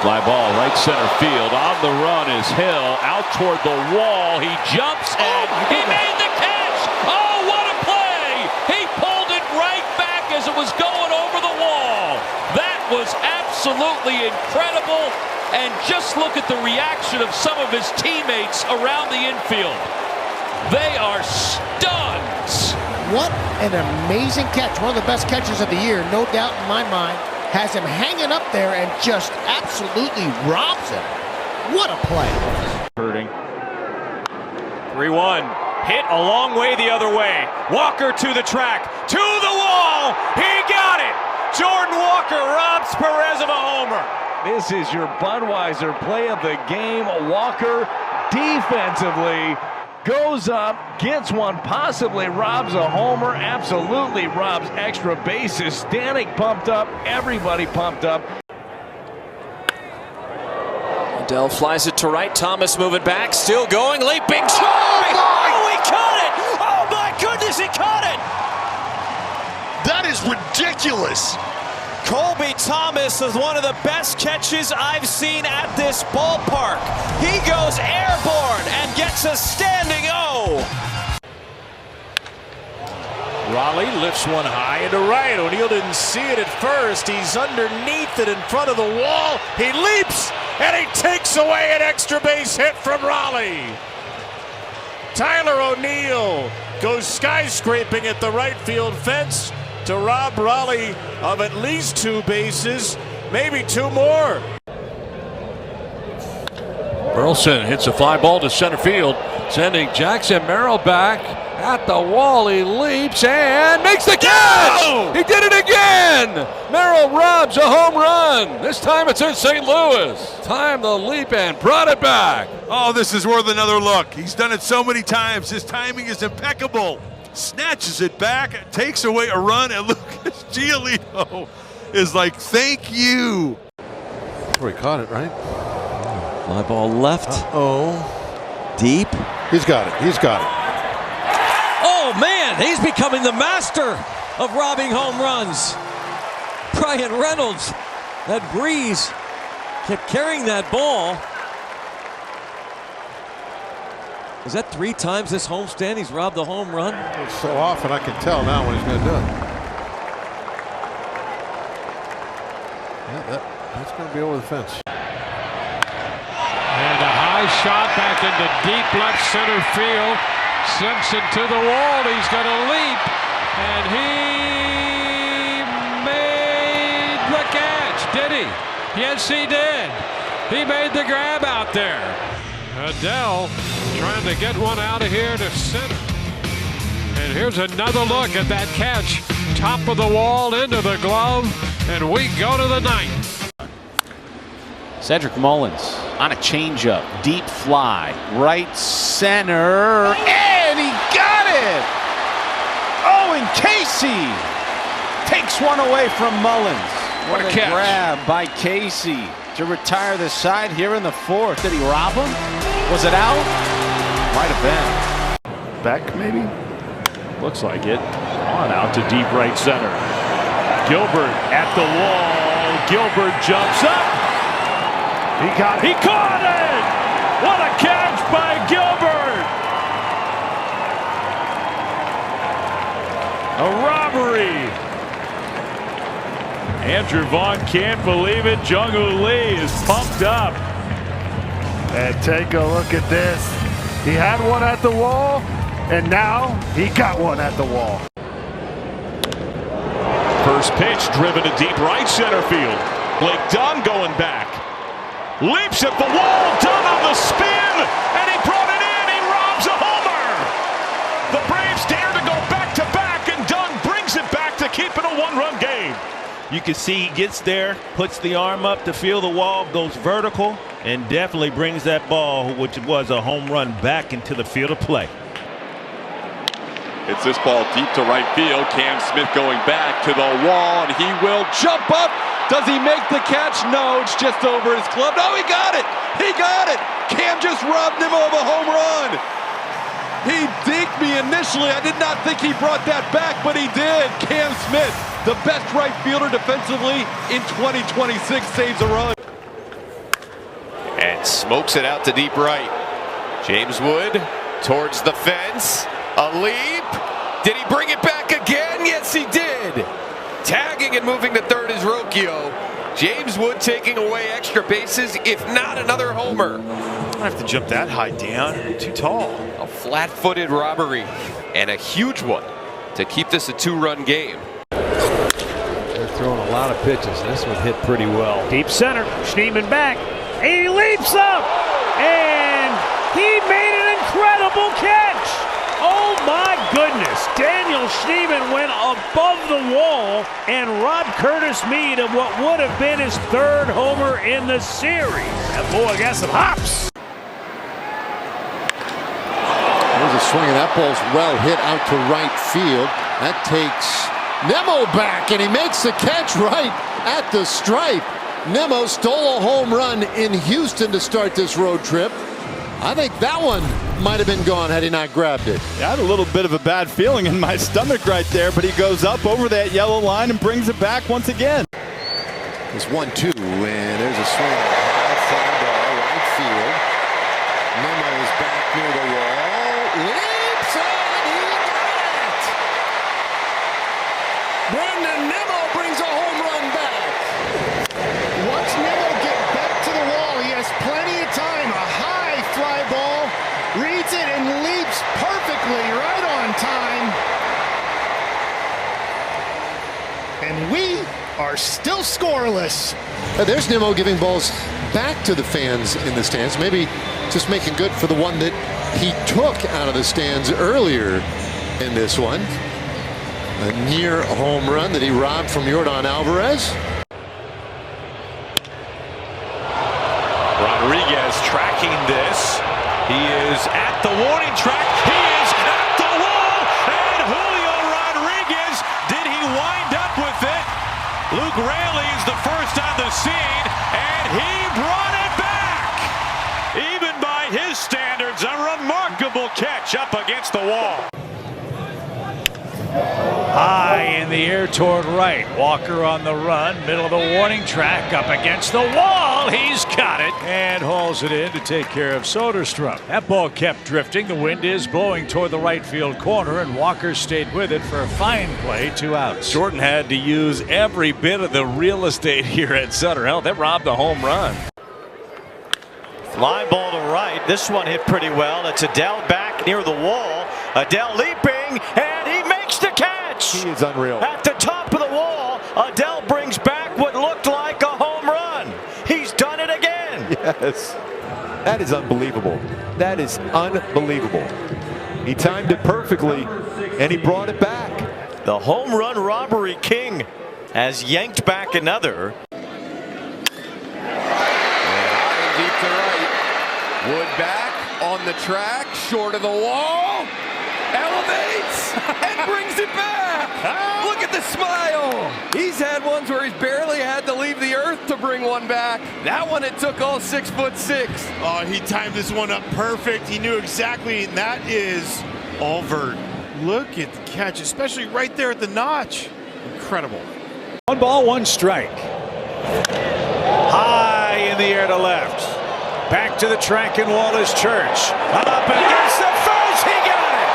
Fly ball right center field. On the run is Hill. Out toward the wall. He jumps and he made the catch. Oh, what a play! He pulled it right back as it was going over the wall. That was absolutely incredible. And just look at the reaction of some of his teammates around the infield. They are stunned. What an amazing catch. One of the best catches of the year, no doubt in my mind. Has him hanging up there and just absolutely robs him. What a play. Hurting. 3-1. Hit a long way the other way. Walker to the track. To the wall. He got it. Jordan Walker robs Perez of a homer. This is your Budweiser play of the game. Walker defensively goes up, gets one, possibly robs a homer, absolutely robs extra bases. Stanek pumped up, everybody pumped up. Adele flies it to right. Thomas moving back, still going, leaping try. Oh, he caught it! Oh my goodness, he caught it! That is ridiculous. Colby Thomas is one of the best catches I've seen at this ballpark. He goes airborne and gets a standing O. Raleigh lifts one high into right. O'Neill didn't see it at first. He's underneath it in front of the wall. He leaps and he takes away an extra base hit from Raleigh. Tyler O'Neill goes skyscraping at the right field fence to rob Raleigh of at least 2 bases, maybe 2 more. Burleson hits a fly ball to center field, sending Jackson Merrill back at the wall. He leaps and makes the catch! No! He did it again! Merrill robs a home run. This time it's in St. Louis. Time to leap and brought it back. Oh, this is worth another look. He's done it so many times. His timing is impeccable. Snatches it back, takes away a run, and Lucas Giolito is like, thank you. Where he caught it, right? Fly ball left. Deep. He's got it. He's got it. Oh, man, he's becoming the master of robbing home runs. Brian Reynolds, that breeze, kept carrying that ball. Is that 3 times this homestand he's robbed the home run? It's so often I can tell now when he's going to do it. Yeah, that's going to be over the fence. And a high shot back into deep left center field. Simpson to the wall. He's going to leap. And he made the catch. Did he? Yes, he did. He made the grab out there. Adele trying to get one out of here to center. And here's another look at that catch. Top of the wall into the glove. And we go to the 9th. Cedric Mullins on a changeup, deep fly, right center, and he got it! Owen Casey takes one away from Mullins. What a catch. Grab by Casey to retire the side here in the 4th. Did he rob him? Was it out? Might have been. Beck, maybe? Looks like it. On out to deep right center. Gilbert at the wall. Gilbert jumps up. He caught it! What a catch by Gilbert! A robbery. Andrew Vaughn can't believe it. Jung-Hoo Lee is pumped up. And take a look at this. He had one at the wall, and now he got one at the wall. First pitch driven to deep right center field. Blake Dunn going back. Leaps at the wall. Dunn on the spin, and he brought it in. He robs a homer. The Braves dare to go back-to-back, and Dunn brings it back to keep it a 1-run game. You can see he gets there, puts the arm up to feel the wall, goes vertical, and definitely brings that ball, which was a home run, back into the field of play. It's this ball deep to right field. Cam Smith going back to the wall, and he will jump up. Does he make the catch? No, it's just over his glove. No, he got it. He got it. Cam just robbed him of a home run. He dinked me initially. I did not think he brought that back, but he did. Cam Smith, the best right fielder defensively in 2026, saves a run. Smokes it out to deep right. James Wood towards the fence. A leap. Did he bring it back again? Yes, he did. Tagging and moving to third is Rocchio. James Wood taking away extra bases, if not another homer. I don't have to jump that high, Dan. Too tall. A flat-footed robbery and a huge one to keep this a 2-run game. They're throwing a lot of pitches. This one hit pretty well. Deep center, Schneemann back. He leaps up, and he made an incredible catch. Oh my goodness, Daniel Schneemann went above the wall and robbed Curtis Mead of what would have been his 3rd homer in the series. That boy got some hops. There's a swing, and that ball's well hit out to right field. That takes Nemo back, and he makes the catch right at the stripe. Nemo stole a home run in Houston to start this road trip. I think that one might have been gone had he not grabbed it. I had a little bit of a bad feeling in my stomach right there, but he goes up over that yellow line and brings it back once again. It's 1-2, and there's a swing. High fly ball, right field. Nemo is back near the wall. Leaps on, he got it! Brandon Nemo brings a home run back. Watch Nemo get back to the wall. He has plenty of time. A high fly ball, reads it and leaps perfectly right on time. And we are still scoreless. There's Nemo giving balls back to the fans in the stands. Maybe just making good for the one that he took out of the stands earlier in this one. A near home run that he robbed from Yordan Alvarez. Rodriguez tracking this. He is at the warning track. He is at the wall. And Julio Rodriguez, did he wind up with it? Luke Raley is the first on the scene, and he brought it back. Even by his standards, a remarkable catch up against the wall. High in the air toward right. Walker on the run, middle of the warning track, up against the wall. He's got it and hauls it in to take care of Soderstrom. That ball kept drifting. The wind is blowing toward the right field corner, and Walker stayed with it for a fine play, 2 outs. Jordan had to use every bit of the real estate here at Sutter. Hell, that robbed a home run. Fly ball to right. This one hit pretty well. It's Adele back near the wall. Adele leaping, and he makes the catch. He is unreal. At the top of the wall, Adele brings back what looked like a home run. He's done it again. Yes. That is unbelievable. That is unbelievable. He timed it perfectly, and he brought it back. The home run robbery king has yanked back another. Deep to right. Wood back on the track, short of the wall. Elevates and brings it back. Look at the smile. He's had ones where he's barely had to leave the earth to bring one back. That one, it took all 6'6". Oh, he timed this one up perfect. He knew exactly, and that is all vert. Look at the catch, especially right there at the notch. Incredible. 1 ball, 1 strike. High in the air to left. Back to the track in Wallace Church. Up against the first. He got it.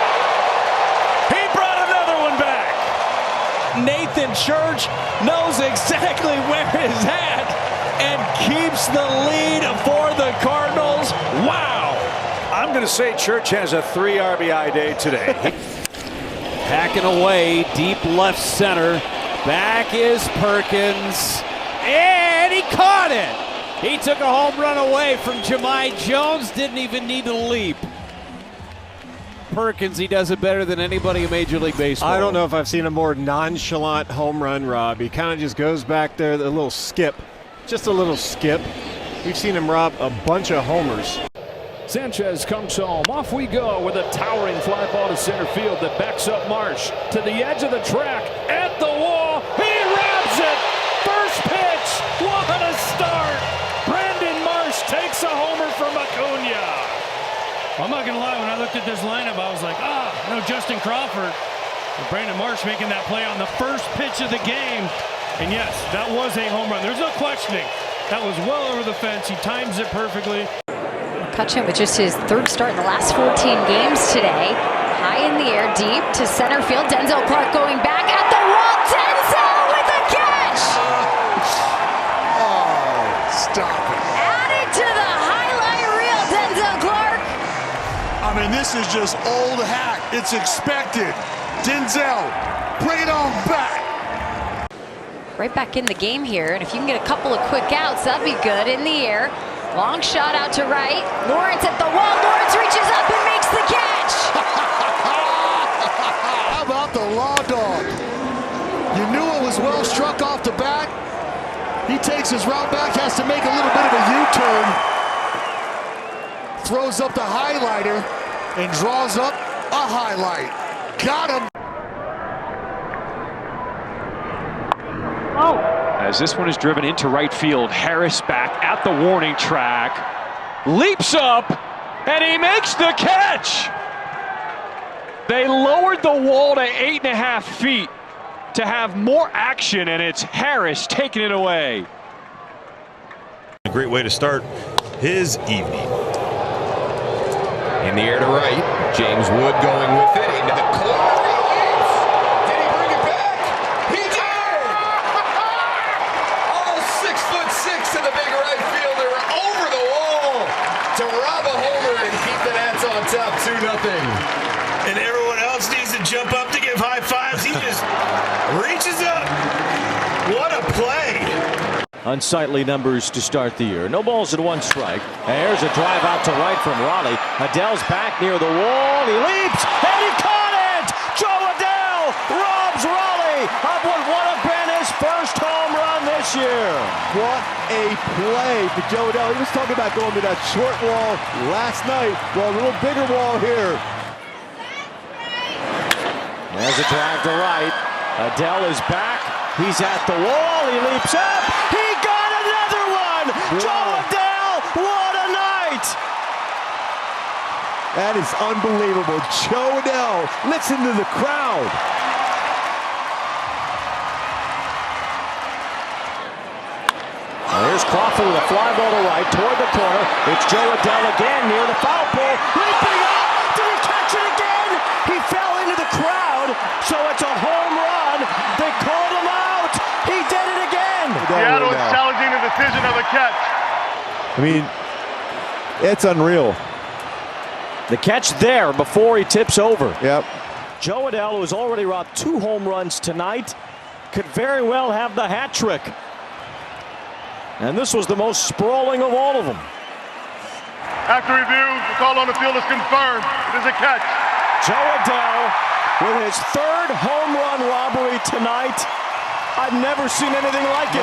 He brought another one back. Nathan Church knows exactly where he's at and keeps the lead for the Cardinals. Wow. I'm going to say Church has a 3 RBI day today. Packing away, deep left center. Back is Perkins. And he caught it. He took a home run away from Jahmai Jones. Didn't even need to leap. Perkins, he does it better than anybody in Major League Baseball. I don't know if I've seen a more nonchalant home run, Rob. He kind of just goes back there, a little skip. Just a little skip. We've seen him rob a bunch of homers. Sanchez comes home. Off we go with a towering fly ball to center field that backs up Marsh to the edge of the track. At the wall. He robs it. First pitch. What a start. Brandon Marsh takes a homer from Acuna. I'm not going to lie, when I looked at this lineup, I was like, no Justin Crawford. But Brandon Marsh making that play on the first pitch of the game. And yes, that was a home run. There's no questioning. That was well over the fence. He times it perfectly. McCutcheon with just his third start in the last 14 games today. High in the air, deep to center field. Denzel Clark going back at the wall. Denzel with a catch! Oh, stop it. Added to the highlight reel, Denzel Clark. I mean, this is just old hack. It's expected. Denzel, bring it on back. Right back in the game here, and if you can get a couple of quick outs, that'd be good. In the air, long shot out to right. Lawrence at the wall. Lawrence reaches up and makes the catch. How about the law dog? You knew it was well struck off the bat. He takes his route back, has to make a little bit of a U-turn. Throws up the highlighter and draws up a highlight. Got him. As this one is driven into right field, Harris back at the warning track, leaps up, and he makes the catch. They lowered the wall to 8.5 feet to have more action, and it's Harris taking it away. A great way to start his evening. In the air to right, James Wood going with it into the corner. Did he bring it back? He did! All 6'6" of the big right fielder over the wall to rob a homer and keep the Nats on top 2-0. And everyone else needs to jump up to give high fives. He just reaches up. What a play. Unsightly numbers to start the year. No balls and 1 strike. And here's a drive out to right from Raleigh. Adell's back near the wall. He leaps and he caught it. Joe Adell robs Raleigh of what would have been his first home run this year. What a play for Joe Adell. He was talking about going to that short wall last night. Well, a little bigger wall here. There's a drive to right. Adell is back. He's at the wall. He leaps up. He got another one. Wow. Joe Adell, what a night. That is unbelievable. Joe Adell, listen to the crowd. Well, here's Crawford with a fly ball to right toward the corner. It's Joe Adell again near the foul pole. Leaping up. Did he catch it again? He fell into the crowd, so it's a home run. They called him out. He did it again. Seattle is challenging the decision of the catch. I mean, it's unreal. The catch there before he tips over. Yep. Joe Adell, who has already robbed 2 home runs tonight, could very well have the hat trick. And this was the most sprawling of all of them. After review, the call on the field is confirmed. It is a catch. Joe Adell with his 3rd home run robbery tonight. I've never seen anything like it.